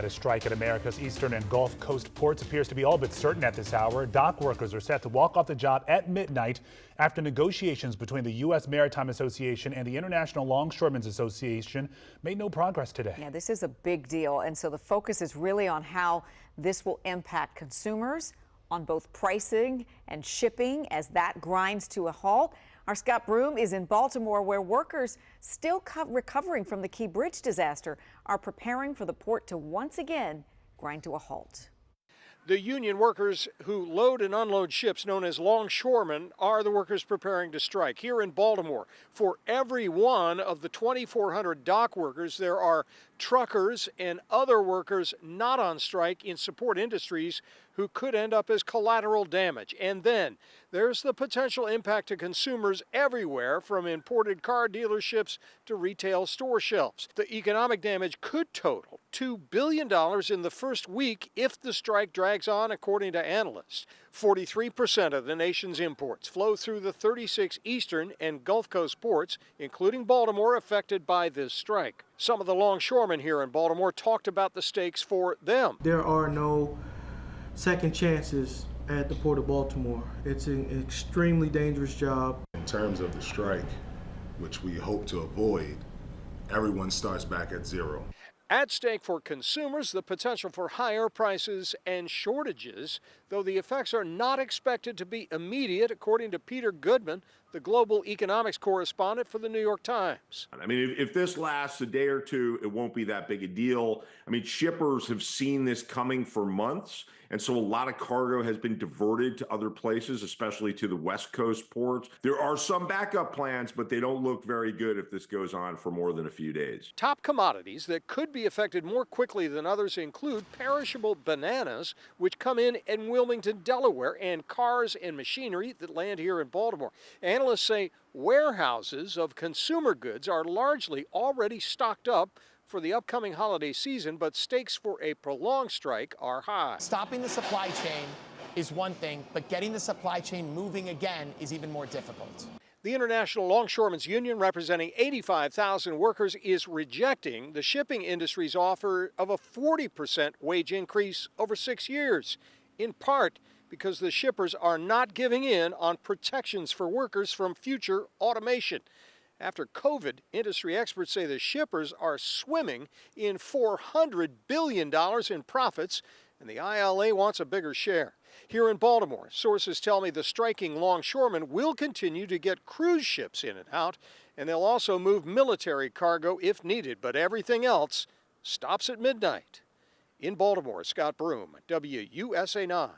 A strike at America's eastern and Gulf Coast ports appears to be all but certain at this hour. Dock workers are set to walk off the job at midnight after negotiations between the US Maritime Association and the International Long-shoremen Association made no progress today. Yeah, this is a big deal, and so the focus is really on how this will impact consumers, on both pricing and shipping as that grinds to a halt. Our Scott Broom is in Baltimore, where workers still recovering from the Key Bridge disaster are preparing for the port to once again grind to a halt. The union workers who load and unload ships, known as longshoremen, are the workers preparing to strike. Here in Baltimore, for every one of the 2,400 dock workers, there are truckers and other workers not on strike in support industries who could end up as collateral damage. And then there's the potential impact to consumers everywhere, from imported car dealerships to retail store shelves. The economic damage could total $2 billion in the first week if the strike drags on, according to analysts. 43% of the nation's imports flow through the 36 eastern and Gulf Coast ports, including Baltimore, affected by this strike. Some of the longshoremen here in Baltimore talked about the stakes for them. There are no second chances at the Port of Baltimore. It's an extremely dangerous job. In terms of the strike, which we hope to avoid, everyone starts back at zero. At stake for consumers, the potential for higher prices and shortages, though the effects are not expected to be immediate, according to Peter Goodman, the global economics correspondent for the New York Times. I mean, if this lasts a day or two, it won't be that big a deal. I mean, shippers have seen this coming for months, and so a lot of cargo has been diverted to other places, especially to the West Coast ports. There are some backup plans, but they don't look very good if this goes on for more than a few days. Top commodities that could be affected more quickly than others include perishable bananas, which come in Wilmington, Delaware, and cars and machinery that land here in Baltimore. Analysts say warehouses of consumer goods are largely already stocked up for the upcoming holiday season, but stakes for a prolonged strike are high. Stopping the supply chain is one thing, but getting the supply chain moving again is even more difficult. The International Longshoremen's Union, representing 85,000 workers, is rejecting the shipping industry's offer of a 40% wage increase over 6 years, in part because the shippers are not giving in on protections for workers from future automation. After COVID, industry experts say the shippers are swimming in $400 billion in profits, and the ILA wants a bigger share. Here in Baltimore, sources tell me the striking longshoremen will continue to get cruise ships in and out, and they'll also move military cargo if needed, but everything else stops at midnight. In Baltimore, Scott Broom, WUSA 9.